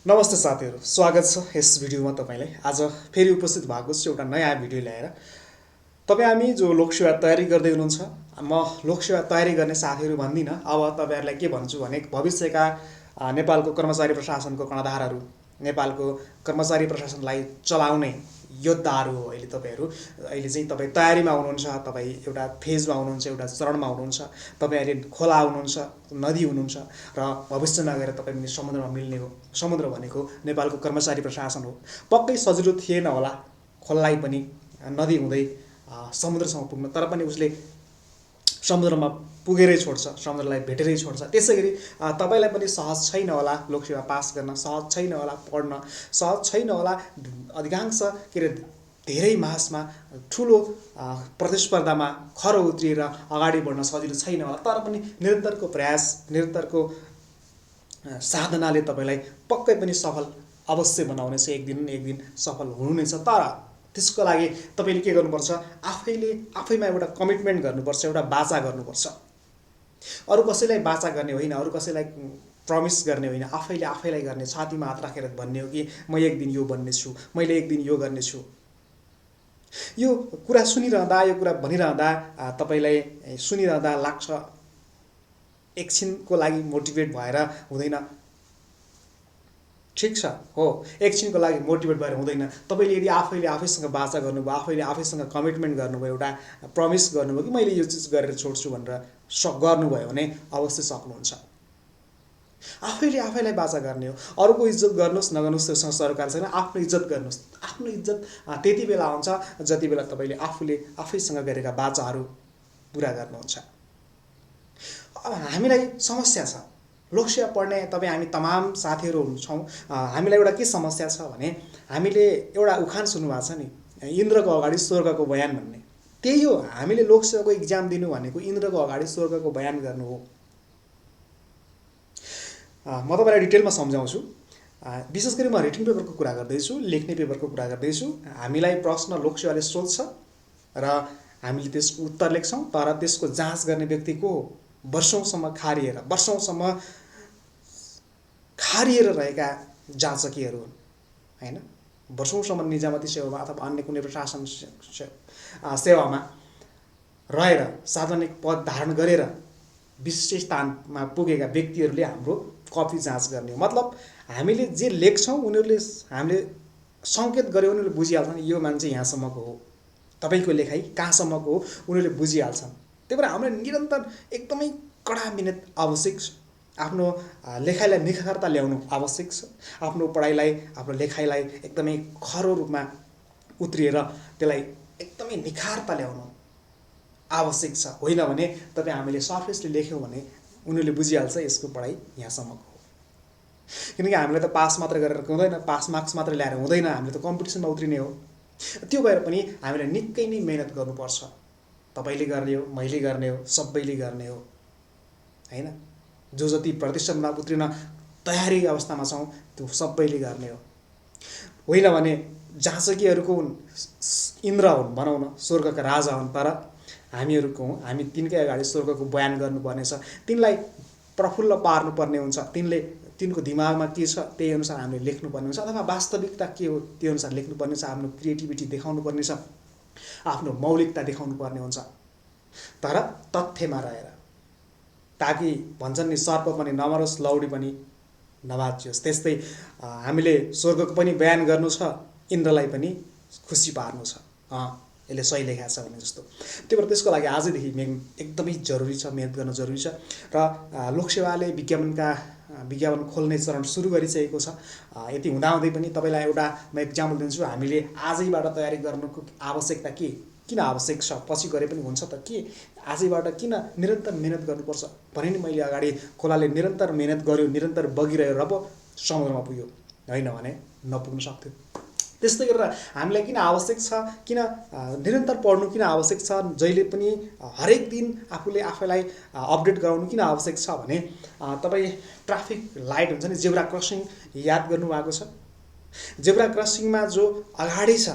नमस्ते साथीहरु, स्वागत छ यस भिडियोमा तपाईलाई। आज फेरि उपस्थित भएको छु एउटा नयाँ भिडियो ल्याएर। तपाई हामी जो लोकसेवा तयारी गर्दै हुनुहुन्छ, म लोकसेवा तयारी गर्ने साथीहरु भन्दिन। अब तपाईहरुलाई के भन्छु भने भविष्यका नेपालको कर्मचारी प्रशासनको कर्णधारहरु, नेपालको कर्मचारी प्रशासनलाई चलाउने योद्धाहरु हो अहिले तपाईहरु। अहिले चाहिँ तपाई तयारीमा हुनुहुन्छ, तपाई एउटा फेजमा हुनुहुन्छ, एउटा चरणमा हुनुहुन्छ। तपाई अहिले खोला हुनुहुन्छ, नदी हुनुहुन्छ र भविष्यमा गएर तपाई पनि समुद्रमा मिल्ने हो। समुद्र भनेको नेपालको कर्मचारी प्रशासन हो। पक्कै सजिलो थिएन होला खोलालाई पनि नदी हुँदै समुद्रसम्म पुग्न, तर पनि उसले समुद्रमा पुगेरै छोड्छ, समुद्रलाई भेटेरै छोड्छ। त्यसैगरी तपाईलाई पनि सहज छैन होला लोकसेवा पास गर्न, सहज छैन होला पढ्न, सहज छैन होला अधिकांश धेरै मासमा ठुलो प्रतिस्पर्धामा खरो उत्रिएर अगाडि बढ्न सजिलो छैन होला। तर पनि निरन्तरको प्रयास, निरन्तरको साधनाले तपाईलाई पक्कै पनि सफल अवश्य बनाउनेछ। एक दिन सफल हुनु नै छ। तर त्यसको लागि तपाईले के गर्नुपर्छ? आफैमा एउटा कमिटमेन्ट गर्नुपर्छ, एउटा वाचा गर्नुपर्छ। अरु कसैलाई वाचा गर्ने होइन, अरु कसैलाई प्रमिस गर्ने होइन, आफैलाई गर्ने, छातीमा हात राखेर भन्ने हो कि म एक दिन यो बन्ने छु, मैले एक दिन यो गर्ने छु। यो कुरा सुनिरहँदा, यो कुरा भनिरहँदा तपाईलाई सुनिरहँदा लाग्छ एकछिनको लागि मोटिभेट भएर हुँदैन। ठीक छ, हो, एकछिनको लागि मोटिभेट भएर हुँदैन। तपाईले यदि आफैसँग वाचा गर्नुभयो, आफैले आफैसँग कमिटमेन्ट गर्नुभयो, एउटा प्रमिस गर्नुभयो कि मैले यो चीज गरेर छोड्छु भनेर गर्नुभयो भने अवश्य सक्नुहुन्छ। आफैलाई वाचा गर्ने हो। अरूको इज्जत गर्नुस् नगर्नुस् त्यससँग सरकार छैन। आफ्नो इज्जत गर्नुस्। आफ्नो इज्जत त्यति बेला हुन्छ जति बेला तपाईले आफैसँग गरेका वाचाहरू पूरा गर्नुहुन्छ। अब हामीलाई समस्या छ। लोकसेवा पढ्ने तपाई हामी तमाम साथीहरु हुन्छौं। हामीलाई एउटा के समस्या छ भने हामीले एउटा उखान सुन्नुभएको छ नि, इन्द्रको अगाडि स्वर्गको बयान भन्ने। त्यही हो, हामीले लोकसेवाको एक्जाम दिनु भनेको इन्द्रको अगाडि स्वर्गको बयान गर्नु हो। म तपाईलाई डिटेलमा सम्झाउँछु। विशेष गरी म रिटन पेपरको कुरा गर्दैछु, लेख्ने पेपरको कुरा गर्दैछु। हामीलाई प्रश्न लोकसेवाले सोध्छ र हामीले त्यसको उत्तर लेख्छौं, तर त्यसको जाँच गर्ने व्यक्ति को हो? वर्षौंसम्म खारिएर रहेका जाँचकीहरू हुन्, हैन? वर्षौंसम्म निजामती सेवामा अथवा अन्य कुनै प्रशासन सेवामा रहेर सार्वजनिक पद धारण गरेर विशिष्ट स्थानमा पुगेका व्यक्तिहरूले हाम्रो कपी जाँच गर्ने हो। मतलब हामीले जे लेख्छौं उनीहरूले हामीले संकेत गर्यो भने उनीहरूले बुझिहाल्छन् यो मान्छे यहाँसम्मको हो, तपाईको लेखाइ कहाँसम्मको हो उनीहरूले बुझिहाल्छन्। त्यही भएर हामीले निरन्तर एकदमै कडा मेहनत आवश्यक छ। आफ्नो लेखाइलाई निखारता ल्याउनु आवश्यक छ। आफ्नो पढाइलाई, आफ्नो लेखाइलाई एकदमै खरो रूपमा उत्रिएर त्यसलाई एकदमै निखारता ल्याउनु आवश्यक छ। होइन भने तपाई हामीले सरफेसले लेख्यौं भने उनीहरूले बुझिहाल्छ यसको पढाइ यहाँसम्मको हो। किनकि हामीले त पास मात्र गरेर हुँदैन, पास मार्क्स मात्र ल्याएर हुँदैन, हामीले त कम्पिटिसनमा उत्रिने हो। त्यो भएर पनि हामीले निकै नै मेहनत गर्नुपर्छ। तपाईले गर्ने हो, मैले गर्ने हो, सबैले गर्ने हो, हैन? जो जति प्रतिष्ठितमा उत्रिन तयारी अवस्थामा छौं त्यो सबैले गर्ने हो। होइन भने जाँचकीहरूको इन्द्र हुन् भनौं न, स्वर्गका राजा हुन्, तर हामीहरूको हौं, हामी तिनकै अगाडि स्वर्गको बयान गर्नुपर्ने छ। तिनलाई प्रफुल्ल पार्नुपर्ने हुन्छ। तिनको दिमागमा के छ त्यही अनुसार हामीले लेख्नुपर्ने हुन्छ, अथवा वास्तविकता के हो त्यो अनुसार लेख्नुपर्ने छ। आफ्नो क्रिएटिभिटी देखाउनुपर्ने छ, आफ्नो मौलिकता देखाउनुपर्ने हुन्छ, तर तथ्यमा रहेर, ताकि भन्छन् नि सर्प पनि नमरोस् लौडी पनि नभाचियोस्। त्यस्तै हामीले स्वर्गको पनि बयान गर्नु छ, इन्द्रलाई पनि खुसी पार्नु छ। यसले सही लेखा छ भने जस्तो। त्यही भएर त्यसको लागि आजदेखि एकदमै जरुरी छ, मेहनत गर्न जरुरी छ। र लोकसेवाले विज्ञापन खोल्ने चरण सुरु गरिसकेको छ। यति हुँदाहुँदै पनि तपाईलाई एउटा म एक्जाम्पल दिन्छु। हामीले आजैबाट तयारी गर्नुको आवश्यकता के? किन आवश्यक छ? पछि गरे पनि हुन्छ त के? आजैबाट किन निरन्तर मेहनत गर्नुपर्छ भने नि मैले अगाडि खोलाले निरन्तर मेहनत गर्यो, निरन्तर बगिरह्यो र पो समुद्रमा पुग्यो, होइन भने नपुग्न सक्थ्यो। त्यस्तै गरेर हामीलाई किन आवश्यक छ, किन निरन्तर पढ्नु किन आवश्यक छ, जहिले पनि हरेक दिन आफैलाई अपडेट गराउनु किन आवश्यक छ भने तपाई ट्राफिक लाइट हुन्छ नि, जेब्रा क्रसिङ याद गर्नु भएको छ? जेब्रा क्रसिङमा जो अगाडि छ,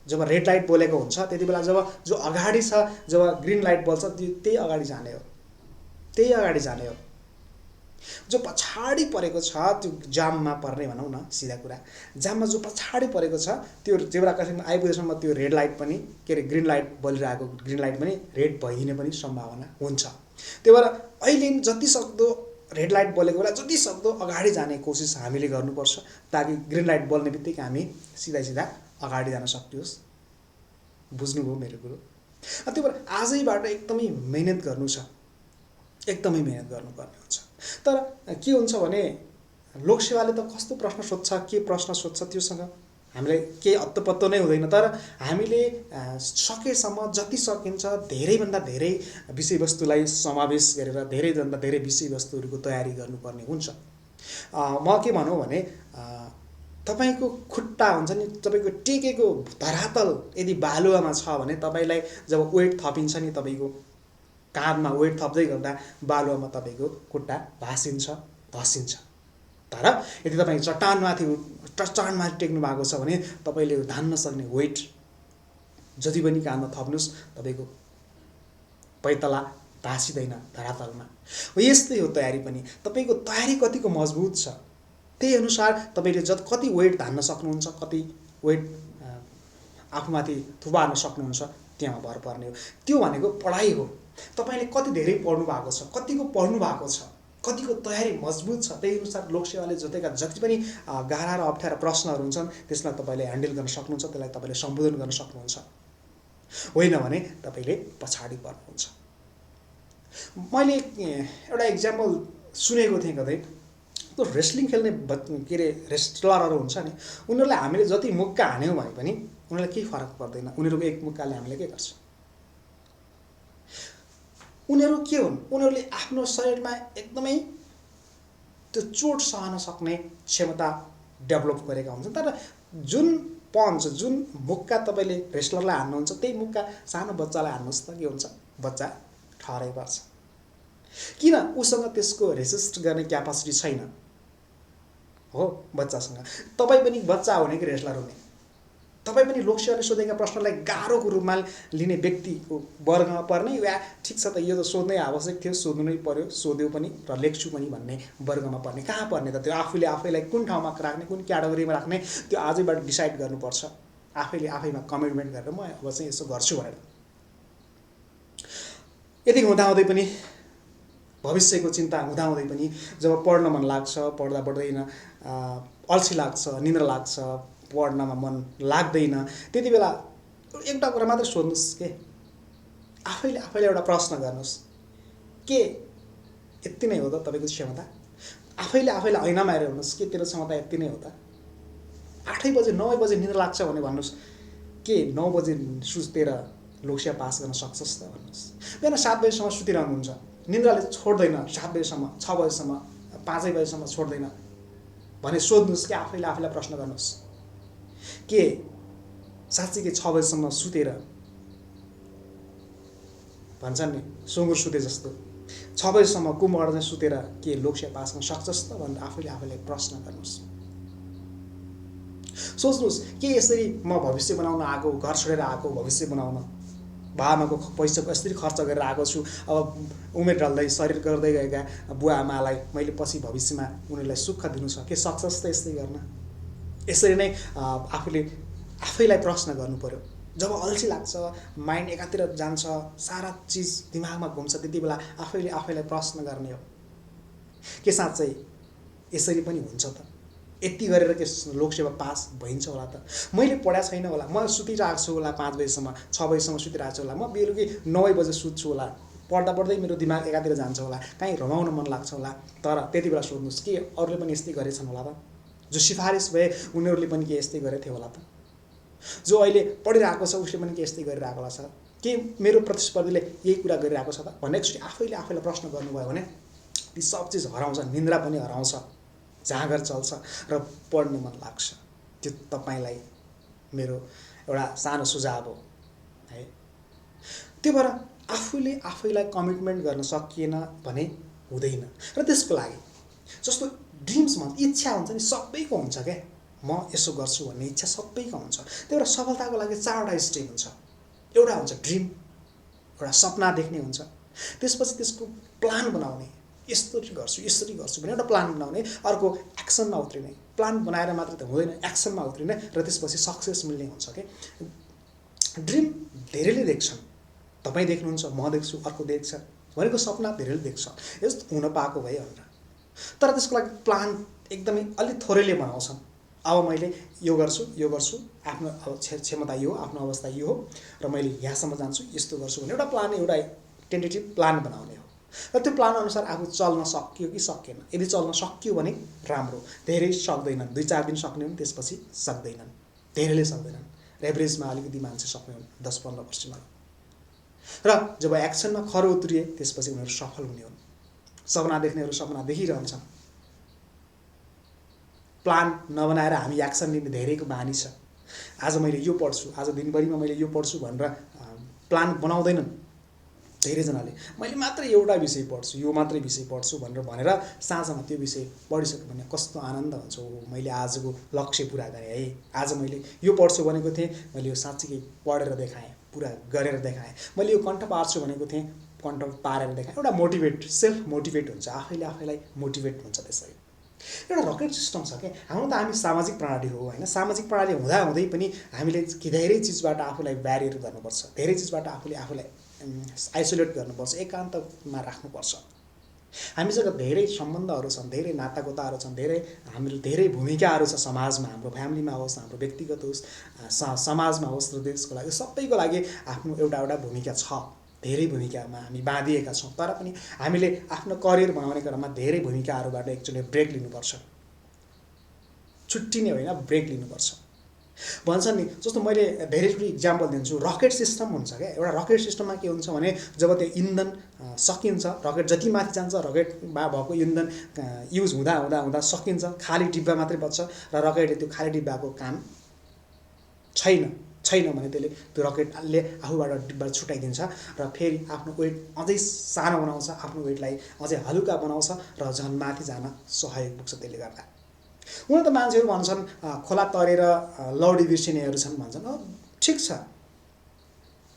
जब रेड लाइट बोलेको हुन्छ त्यति बेला जब जो अगाडि छ, जब ग्रीन लाइट बल्छ त्यही अगाडि जाने हो, त्यही अगाडि जाने हो। जो पछाडि परेको छ त्यो जाममा पर्ने भनौँ न सिधा कुरा, जाममा जो पछाडि परेको छ त्यो जेब्रा क्रसिङमा आइपुगेसम्म त्यो रेड लाइट पनि के अरे ग्रिन लाइट बलिरहेको ग्रिन लाइट पनि रेड भइदिने पनि सम्भावना हुन्छ। त्यही भएर अहिले जतिसक्दो रेड लाइट बलेको बेला जतिसक्दो अगाडि जाने कोसिस हामीले गर्नुपर्छ ताकि ग्रिन लाइट बल्ने बित्तिकै हामी सिधा सिधा अगाडि जान सकियोस्। बुझ्नुभयो मेरो कुरो? त्यही भएर आजैबाट एकदमै मेहनत गर्नु छ, एकदमै मेहनत गर्नुपर्ने हुन्छ। तर के हुन्छ भने लोकसेवाले त कस्तो प्रश्न सोध्छ, के प्रश्न सोध्छ त्योसँग हामीलाई केही अत्तोपत्तो नै हुँदैन। तर हामीले सकेसम्म जति सकिन्छ धेरैभन्दा धेरै विषयवस्तुलाई समावेश गरेर धेरैभन्दा धेरै विषयवस्तुहरूको तयारी गर्नुपर्ने हुन्छ। म के भनौँ भने तपाईँको खुट्टा हुन्छ नि, तपाईँको टेकेको धरातल यदि बालुवामा छ भने तपाईँलाई जब वेट थपिन्छ नि, तपाईँको काँधमा वेट थप्दै गर्दा बालुवामा तपाईँको खुट्टा भाँसिन्छ धसिन्छ। तर यदि तपाईँ चट्टानमाथि टेक्नु भएको छ भने तपाईँले धान्न सक्ने वेट जति पनि काँधमा थप्नुहोस् तपाईँको पैतला भाँसिँदैन धरातलमा। यस्तै हो तयारी पनि। तपाईँको तयारी कतिको मजबुत छ त्यही अनुसार तपाईँले कति वेट धान्न सक्नुहुन्छ, कति वेट आफूमाथि थुपार्न सक्नुहुन्छ त्यहाँ भर पर्ने हो। त्यो भनेको पढाइ हो। तपाईँले कति धेरै पढ्नु भएको छ, कतिको पढ्नु भएको छ, कतिको तयारी मजबुत छ, त्यही अनुसार लोकसेवाले जोतेका जति पनि गाह्रा र अप्ठ्यारा प्रश्नहरू हुन्छन् त्यसलाई तपाईँले ह्यान्डल गर्न सक्नुहुन्छ, त्यसलाई तपाईँले सम्बोधन गर्न सक्नुहुन्छ। होइन भने तपाईँले पछाडि पर्नुहुन्छ। मैले एउटा इक्जाम्पल सुनेको थिएँ कतै, त्यो रेस्लिङ खेल्ने के अरे रेस्लरहरू हुन्छ नि, उनीहरूलाई हामीले जति मुक्का हान्यौँ भने पनि उनीहरूलाई केही फरक पर्दैन। उनीहरूको एक मुक्काले हामीले के गर्छ? उनीहरू के हुन्? उनीहरूले आफ्नो शरीरमा एकदमै त्यो चोट सहन सक्ने क्षमता डेभलप गरेका हुन्छन्। तर जुन पञ्च, जुन मुक्का तपाईँले रेस्लरलाई हान्नुहुन्छ त्यही मुक्का सानो बच्चालाई हान्नुहोस् त के हुन्छ? बच्चा ठहरै पर्छ। किन? उसँग त्यसको रेसिस्ट गर्ने क्यापासिटी छैन हो बच्चासँग। तपाईँ पनि बच्चा हुने कि रेस्लर हुने? तपाईँ पनि लोकसेवाले सोधेका प्रश्नलाई गाह्रोको रूपमा लिने व्यक्तिको वर्गमा पर्ने, या ठिक छ त यो त सोध्नै आवश्यक थियो, सोध्नु नै पर्यो, सोध्यो पनि र लेख्छु पनि भन्ने वर्गमा पर्ने? कहाँ पर्ने त? त्यो आफूलाई कुन ठाउँमा राख्ने, कुन क्याटेगोरीमा राख्ने त्यो आजैबाट डिसाइड गर्नुपर्छ। आफैमा कमिटमेन्ट गरेर म अब चाहिँ यसो गर्छु भनेर। यति हुँदाहुँदै पनि भविष्यको चिन्ता हुँदाहुँदै पनि जब पढ्न मन लाग्छ, पढ्दा पढ्दैन अल्छी लाग्छ, निद्रा लाग्छ, पढ्नमा मन लाग्दैन, त्यति बेला एउटा कुरा मात्रै सोध्नुहोस् के आफैले एउटा प्रश्न गर्नुहोस्, के यति नै हो त तपाईँको क्षमता? आफैलाई ऐनामा हेरेर भन्नुहोस्, के तेरो क्षमता यति नै हो त? 8 बजे 9 बजे निद्रा लाग्छ भने भन्नुहोस्, के 9 बजे सुतेर लोकसेवा पास गर्न सक्छस् त भन्नुहोस्। बिहान 7 बजेसम्म सुतिरहनुहुन्छ, निद्राले छोड्दैन, 7 बजेसम्म, 6 बजेसम्म, 5 बजेसम्म छोड्दैन भने सोध्नुहोस् कि आफैलाई प्रश्न गर्नुहोस्, के साँच्चै के 6 बजेसम्म सुतेर भन्छन् नि सुँगुर सुते जस्तो 6 बजेसम्म कुमबाट चाहिँ सुतेर के लोकसेवा पास गर्न सक्छस् त भनेर आफैलाई प्रश्न गर्नुहोस्। सोच्नुहोस् के यसरी म भविष्य बनाउन आएको, घर छोडेर आएको भविष्य बनाउन, बाबामाको पैसा यसरी खर्च गरेर आएको छु, अब उमेर ढल्दै शरीर गर्दै गएका बुवा आमालाई मैले पछि भविष्यमा उनीहरूलाई सुख दिनु छ, के सक्छस् त यस्तै गर्न? यसरी नै आफैलाई प्रश्न गर्नु पर्यो। जब अल्छी लाग्छ, माइन्ड एकातिर जान्छ, सारा चिज दिमागमा घुम्छ, त्यति बेला आफैलाई प्रश्न गर्ने हो, के साँच्चै यसरी पनि हुन्छ त? यति गरेर के लोकसेवा पास भइन्छ होला त? मैले पढाएको छैन होला, म सुतिरहेको छु होला 5 बजेसम्म, 6 बजेसम्म सुतिरहेको छु होला, म बेलुकी 9 बजे सुत्छु होला, पढ्दै मेरो दिमाग एकातिर जान्छ होला, कहीँ रमाउन मन लाग्छ होला। तर त्यति बेला सोध्नुहोस् के अरूले पनि यस्तै गरेछन् होला त? जो सिफारिस भए उनीहरूले पनि के यस्तै गरेथे होला त? जो अहिले पढिरहेको छ उसले पनि के यस्तै गरिरहेको होला छ? के मेरो प्रतिस्पर्धीले यही कुरा गरिरहेको छ त? भनेपछि आफैलाई प्रश्न गर्नुभयो भने ती सब चिज हराउँछ, निन्द्रा पनि हराउँछ, जाँगर चल्छ र पढ्न मन लाग्छ। त्यो तपाईँलाई मेरो एउटा सानो सुझाव हो है। त्यो भएर आफैलाई कमिटमेन्ट गर्न सकिएन भने हुँदैन। र त्यसको लागि जस्तो ड्रिम्स भन्छ, इच्छा हुन्छ नि, सबैको हुन्छ क्या, म यसो गर्छु भन्ने इच्छा सबैको हुन्छ। त्यही भएर सफलताको लागि 4वटा स्टेप हुन्छ। एउटा हुन्छ ड्रिम, एउटा सपना देख्ने हुन्छ, त्यसपछि त्यसको प्लान बनाउने, यसरी गर्छु भने एउटा प्लान बनाउने, अर्को एक्सनमा उत्रिने। प्लान बनाएर मात्र त हुँदैन, एक्सनमा उत्रिने र त्यसपछि सक्सेस मिल्ने हुन्छ के। ड्रिम धेरैले देख्छन्, तपाईँ देख्नुहुन्छ, म देख्छु, अर्को देख्छ, भनेको सपना धेरैले देख्छ, यस्तो हुन पाएको भए भनेर। तर त्यसको लागि प्लान एकदमै अलि थोरैले बनाउँछन्। अब मैले यो गर्छु, आफ्नो क्षमता यो हो, आफ्नो अवस्था यो हो र मैले यहाँसम्म जान्छु, यस्तो गर्छु भने एउटा प्लान, एउटा टेन्टेटिभ प्लान बनाउने हो। र त्यो प्लान अनुसार आफू चल्न सकियो कि सकेन। यदि चल्न सकियो भने राम्रो, धेरै सक्दैनन्, 2-4 दिन सक्ने हुन्, त्यसपछि सक्दैनन्, धेरैले सक्दैनन्। एभरेजमा अलिकति मान्छे सक्ने हुन् 10-15%। र जब एक्सनमा खरो उत्रिए त्यसपछि उनीहरू सफल हुने हुन्। सपना देख्नेहरू सपना देखिरहन्छन्। प्लान नबनाएर हामी एक्सन लिने धेरैको बानी छ। आज मैले यो पढ्छु, आज दिनभरिमा मैले यो पढ्छु भनेर प्लान बनाउँदैनन् धेरैजनाले। मैले मात्र एउटा विषय पढ्छु, यो मात्रै विषय पढ्छु भनेर साँझमा त्यो विषय पढिसक्यो भने कस्तो आनन्द हुन्छ। हो, मैले आजको लक्ष्य पुरा गरेँ है, आज मैले यो पढ्छु भनेको थिएँ, मैले यो साँच्चीकै पढेर देखाएँ, पुरा गरेर देखाएँ। मैले यो कण्ठ पार्छु भनेको थिएँ, कण्ठ पारेर देखाएँ। एउटा मोटिभेट, सेल्फ मोटिभेट हुन्छ, आफैले आफैलाई मोटिभेट हुन्छ। त्यसरी एउटा रकेट सिस्टम छ क्या। हाम्रो त हामी सामाजिक प्रणाली हो होइन। सामाजिक प्रणाली हुँदाहुँदै पनि हामीले धेरै चिजबाट आफूलाई ब्यारियर गर्नुपर्छ, धेरै चिजबाट आफूलाई आइसोलेट गर्नुपर्छ, एकान्तमा राख्नुपर्छ। हामीसँग धेरै सम्बन्धहरू छन्, धेरै नातागोताहरू छन्, हाम्रो धेरै भूमिकाहरू छ समाजमा, हाम्रो फ्यामिलीमा होस्, हाम्रो व्यक्तिगत होस्, समाजमा होस् र देशको लागि, सबैको लागि आफ्नो एउटा भूमिका छ। धेरै भूमिकामा हामी बाँधिएका छौँ। तर पनि हामीले आफ्नो करियर बनाउने क्रममा धेरै भूमिकाहरूबाट एकचोटि ब्रेक लिनुपर्छ। छुट्टिने होइन, ब्रेक लिनुपर्छ। भन्छन् नि, जस्तो मैले धेरैचोटि इक्जाम्पल दिन्छु, रकेट सिस्टम हुन्छ क्या। एउटा रकेट सिस्टममा के हुन्छ भने जब त्यो इन्धन सकिन्छ, रकेट जति माथि जान्छ, रकेटमा भएको इन्धन युज हुँदा सकिन्छ, खाली डिब्बा मात्रै बच्छ र रकेटले त्यो खाली डिब्बाको काम छैन भने त्यसले त्यो रकेटले आफूबाट डिब्बा छुटाइदिन्छ र फेरि आफ्नो वेट अझै सानो बनाउँछ, आफ्नो वेटलाई अझै हलुका बनाउँछ र झन् माथि जान सहयोग पुग्छ त्यसले गर्दा। हुन त मान्छेहरू भन्छन् खोला तरेर लौडी बिर्सिनेहरू छन् भन्छन्। ठिक छ,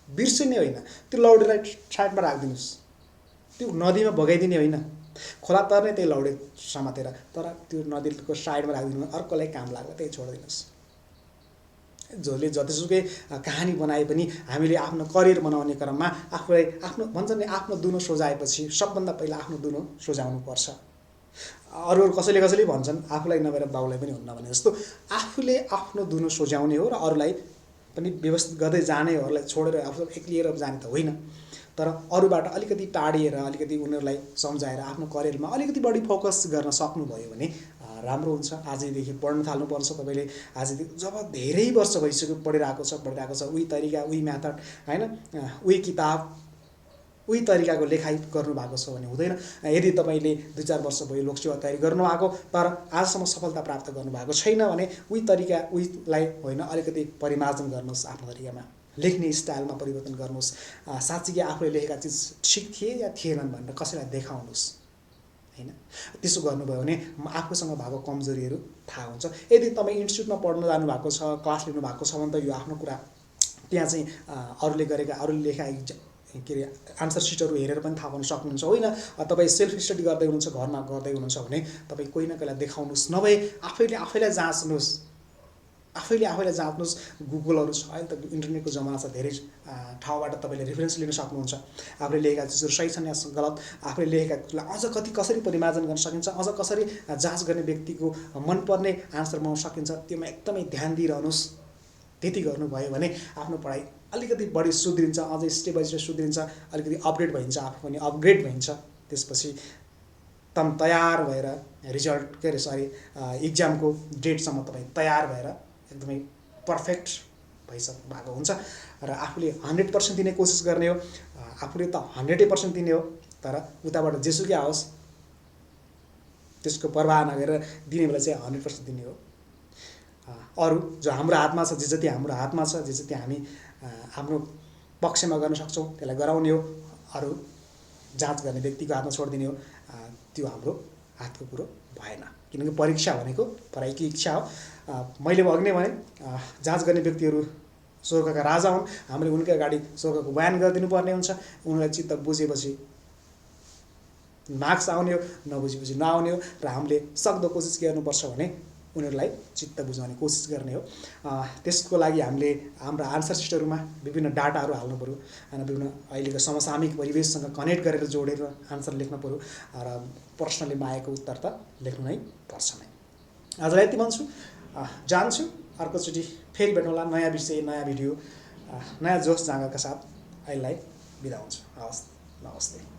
बिर्सिने होइन, त्यो लौडीलाई साइडमा राखिदिनुहोस्, त्यो नदीमा बगाइदिने होइन, खोला तर्ने त्यही लौडी समातेर, तर त्यो नदीको साइडमा राखिदिनु, अर्कोलाई काम लाग्ला त्यही छोडिदिनुहोस्। जसले जतिसुकै कहानी बनाए पनि हामीले आफ्नो करियर बनाउने क्रममा आफूलाई भन्छन् नि, आफ्नो दुनो सोझाएपछि सबभन्दा पहिला आफ्नो दुनो सोझाउनुपर्छ। अरू कसैले भन्छन् आफूलाई नभएर बाउलाई पनि हुन्न भने जस्तो, आफूले आफ्नो दुनो सोझ्याउने हो र अरूलाई पनि व्यवस्थित गर्दै जाने हो। अरूलाई छोडेर आफू एक्लिएर जाने त होइन, तर अरूबाट अलिकति टाढिएर, अलिकति उनीहरूलाई सम्झाएर आफ्नो करियरमा अलिकति बढी फोकस गर्न सक्नुभयो भने राम्रो हुन्छ। आजैदेखि पढ्न थाल्नुपर्छ तपाईँले। आजदेखि जब धेरै वर्ष भइसक्यो पढिरहेको छ, उही तरिका, उही मेथड होइन, उही किताब, उही तरिकाको लेखाइ गर्नुभएको छ भने हुँदैन। यदि तपाईँले 2-4 वर्ष भयो लोकसेवा तयारी गर्नुभएको तर आजसम्म सफलता प्राप्त गर्नुभएको छैन भने उही तरिका, उहीलाई होइन, अलिकति परिमार्जन गर्नुहोस्। आफ्नो तरिकामा लेख्ने स्टाइलमा परिवर्तन गर्नुहोस्। साँच्चीकै आफूले लेखेका चिज ठिक थिए या थिएनन् भनेर कसैलाई देखाउनुहोस् होइन। त्यसो गर्नुभयो भने आफूसँग भएको कमजोरीहरू थाहा हुन्छ। यदि तपाईँ इन्स्टिट्युटमा पढ्न जानुभएको छ, क्लास लिनुभएको छ भने त यो आफ्नो कुरा, त्यहाँ चाहिँ अरूले लेखा के अरे आन्सर सिटहरू हेरेर पनि थाहा पाउन सक्नुहुन्छ। होइन, तपाईँ सेल्फ स्टडी गर्दै हुनुहुन्छ, घरमा गर्दै हुनुहुन्छ भने तपाईँ कोही न कोहीलाई देखाउनुहोस्, नभए आफैले जाँच्नुहोस्। गुगलहरू छ, अहिले त इन्टरनेटको जमाना छ, धेरै ठाउँबाट तपाईँले रेफरेन्स लिन सक्नुहुन्छ। आफूले लेखेका चिजहरू सही छन् या गलत, आफूले लेखेका कुरालाई अझ कसरी परिमार्जन गर्न सकिन्छ, अझ कसरी जाँच गर्ने व्यक्तिको मनपर्ने आन्सर बनाउन सकिन्छ, त्योमा एकदमै ध्यान दिइरहनुहोस्। त्यति गर्नुभयो भने आफ्नो पढाइ अलिकति बढी सुध्रिन्छ, अझै स्टेप बाई स्टेप सुध्रिन्छ, अलिकति अपडेट भइन्छ, आफू पनि अपग्रेड भइन्छ। त्यसपछि एकदम तयार भएर इक्जामको डेटसम्म तपाईँ तयार भएर एकदमै पर्फेक्ट भइसक्नु भएको हुन्छ। र आफूले 100% दिने कोसिस गर्ने हो। आफूले त 100% दिने हो, तर उताबाट जेसुकै आओस् त्यसको परवाह नगरेर दिने बेला चाहिँ 100% दिने हो। अरू जो हाम्रो हातमा छ, जे जति हाम्रो हातमा छ, जे जति हामी हाम्रो पक्षमा गर्न सक्छौँ त्यसलाई गराउने हो। अरू जाँच गर्ने व्यक्तिको हातमा छोडिदिने हो, त्यो हाम्रो हातको कुरो भएन। किनकि परीक्षा भनेको पढाइको इच्छा हो। मैले अघि नै भने जाँच गर्ने व्यक्तिहरू स्वर्गका राजा हुन्। हामीले उनकै अगाडि स्वर्गको बयान गरिदिनु पर्ने हुन्छ। उनीहरूलाई चित्त बुझेपछि मार्क्स आउने हो नबुझेपछि नआउने हो र हामीले सक्दो कोसिस के गर्नुपर्छ भने उनीहरूलाई चित्त बुझाउने कोसिस गर्ने हो। त्यसको लागि हामीले हाम्रा आन्सर सिटहरूमा विभिन्न डाटाहरू हाल्नु पऱ्यो होइन, विभिन्न अहिलेको समसामयिक परिवेशसँग कनेक्ट गरेर जोडेर आन्सर लेख्नु पऱ्यो र प्रश्नले आएको उत्तर त लेख्नु नै पर्छ नै। आजलाई यति भन्छु, जान्छु। अर्कोचोटि फेरि भेटौँला नयाँ विषय नयाँ भिडियो नयाँ जोस जाँगरका साथ। अहिलेलाई बिदा हुन्छु। हवस्, नमस्ते।